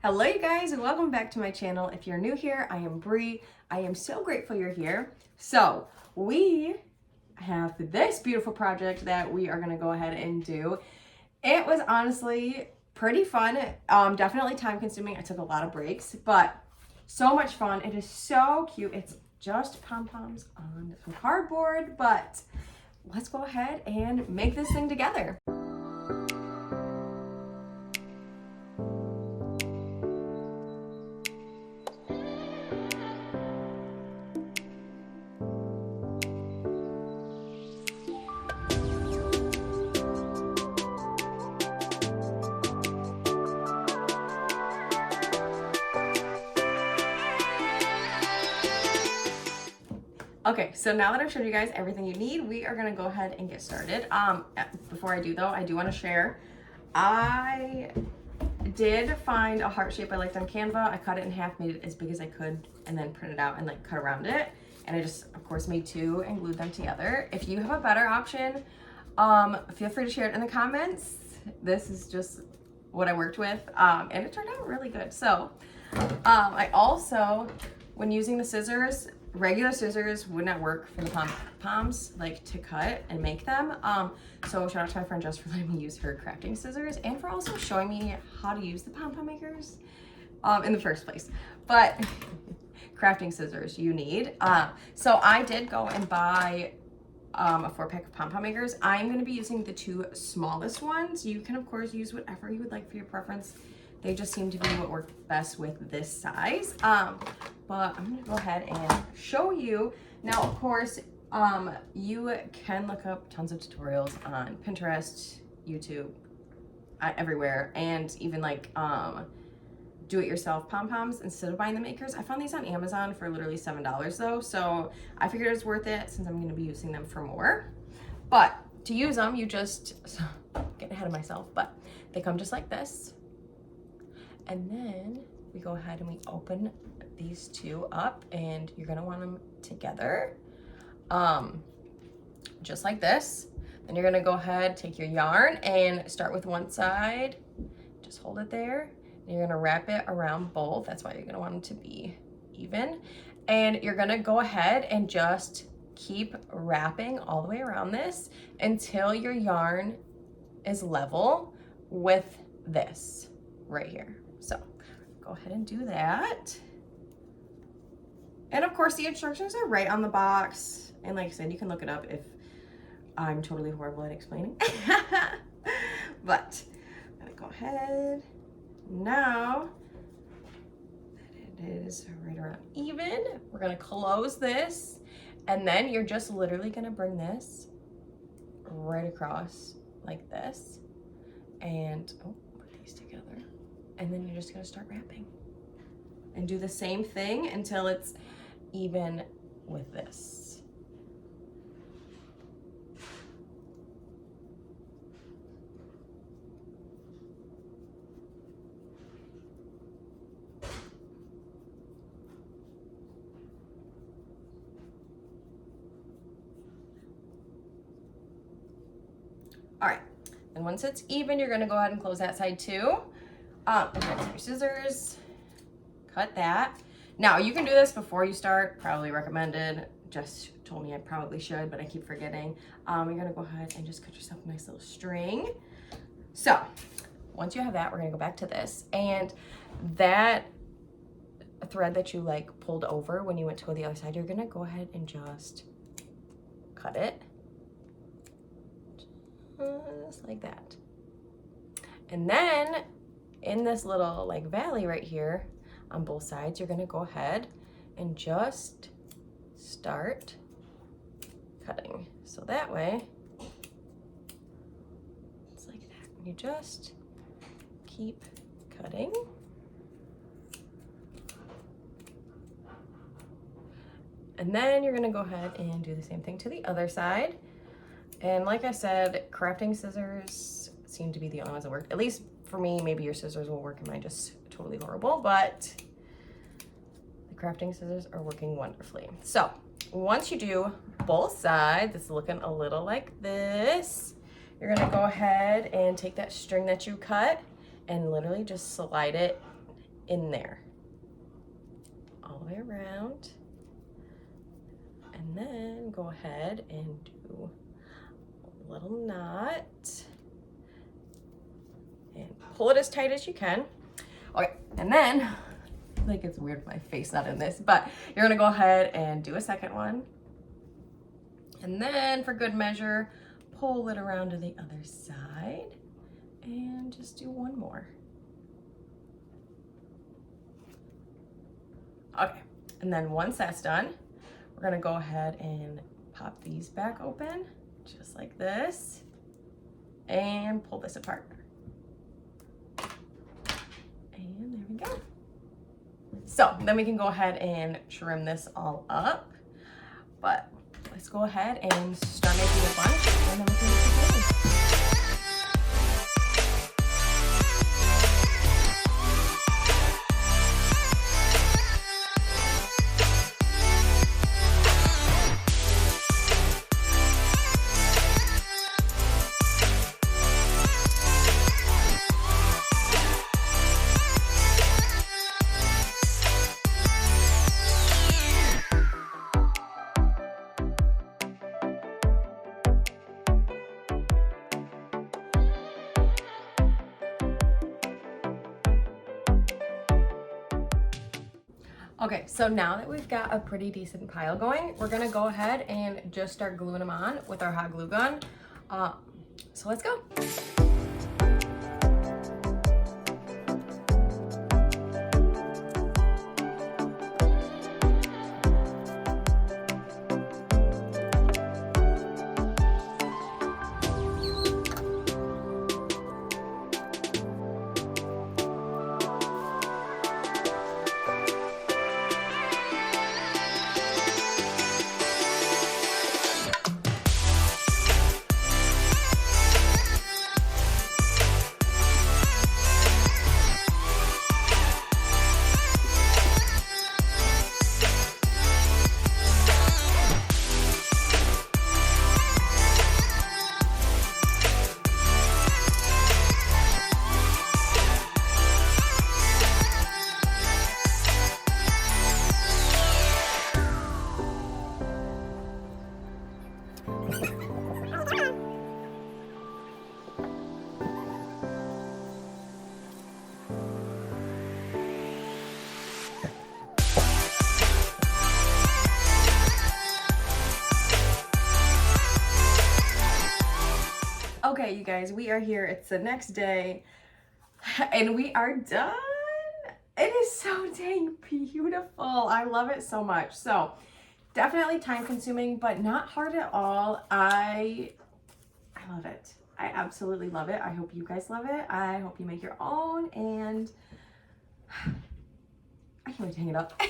Hello you guys and welcome back to my channel. If you're new here, I am Bree. I am so grateful you're here. So we have this beautiful project that we are going to go ahead and do. It was honestly pretty fun. Definitely time consuming. I took a lot of breaks, but so much fun. It is so cute. It's just pom-poms on some cardboard, but let's go ahead and make this thing together. Okay, so now that I've showed you guys everything you need, we are gonna go ahead and get started. Before I do though, I do wanna share, I did find a heart shape I liked on Canva. I cut it in half, made it as big as I could, and then printed out and like cut around it. And I just, of course, made two and glued them together. If you have a better option, feel free to share it in the comments. This is just what I worked with, and it turned out really good. So, I also, when using the scissors, regular scissors would not work for the pom-poms, like to cut and make them. So shout out to my friend Jess for letting me use her crafting scissors and for also showing me how to use the pom-pom makers in the first place. But crafting scissors you need. So I did go and buy a 4-pack of pom-pom makers. I'm going to be using the two smallest ones. You can of course use whatever you would like for your preference. They just seem to be what worked best with this size. But I'm gonna go ahead and show you. Now, of course, you can look up tons of tutorials on Pinterest, YouTube, everywhere, and even like do-it-yourself pom-poms instead of buying the makers. I found these on Amazon for literally $7 though, so I figured it was worth it since I'm gonna be using them for more. But to use them, you just, getting ahead of myself, but they come just like this. And then we go ahead and we open these two up, and you're gonna want them together, just like this. Then you're gonna go ahead, take your yarn and start with one side, just hold it there. And you're gonna wrap it around both. That's why you're gonna want them to be even. And you're gonna go ahead and just keep wrapping all the way around this until your yarn is level with this right here. So go ahead and do that. And of course the instructions are right on the box. And like I said, you can look it up if I'm totally horrible at explaining. But I'm gonna go ahead now that it is right around even. We're gonna close this, and then you're just literally gonna bring this right across like this, and put these together. And then you're just gonna start wrapping and do the same thing until it's even with this. All right, and once it's even, you're gonna go ahead and close that side too. Grab your scissors, cut that. Now you can do this before you start, probably recommended. Jess told me I probably should, but I keep forgetting. You're gonna go ahead and just cut yourself a nice little string. So once you have that, we're gonna go back to this, and that thread that you like pulled over when you went to go the other side, you're gonna go ahead and just cut it just like that. And then in this little like valley right here on both sides, you're gonna go ahead and just start cutting. So that way, it's like that. You just keep cutting. And then you're gonna go ahead and do the same thing to the other side. And like I said, crafting scissors seem to be the only ones that work. At least for me, maybe your scissors will work and mine just totally horrible, but the crafting scissors are working wonderfully. So once you do both sides, it's looking a little like this. You're gonna go ahead and take that string that you cut and literally just slide it in there. All the way around. And then go ahead and do a little knot. And pull it as tight as you can. Okay, and then, like it's weird with my face not in this, but you're gonna go ahead and do a second one. And then for good measure, pull it around to the other side and just do one more. Okay, and then once that's done, we're gonna go ahead and pop these back open, just like this, and pull this apart. And there we go. So then we can go ahead and trim this all up, but let's go ahead and start making a bunch, and then we can make the balloons. Okay, so now that we've got a pretty decent pile going, we're gonna go ahead and just start gluing them on with our hot glue gun. So let's go. Okay, you guys, we are here. It's the next day and we are done. It is so dang beautiful. I love it so much. So definitely time consuming, but not hard at all. I love it. I absolutely love it. I hope you guys love it. I hope you make your own, and I can't wait to hang it up.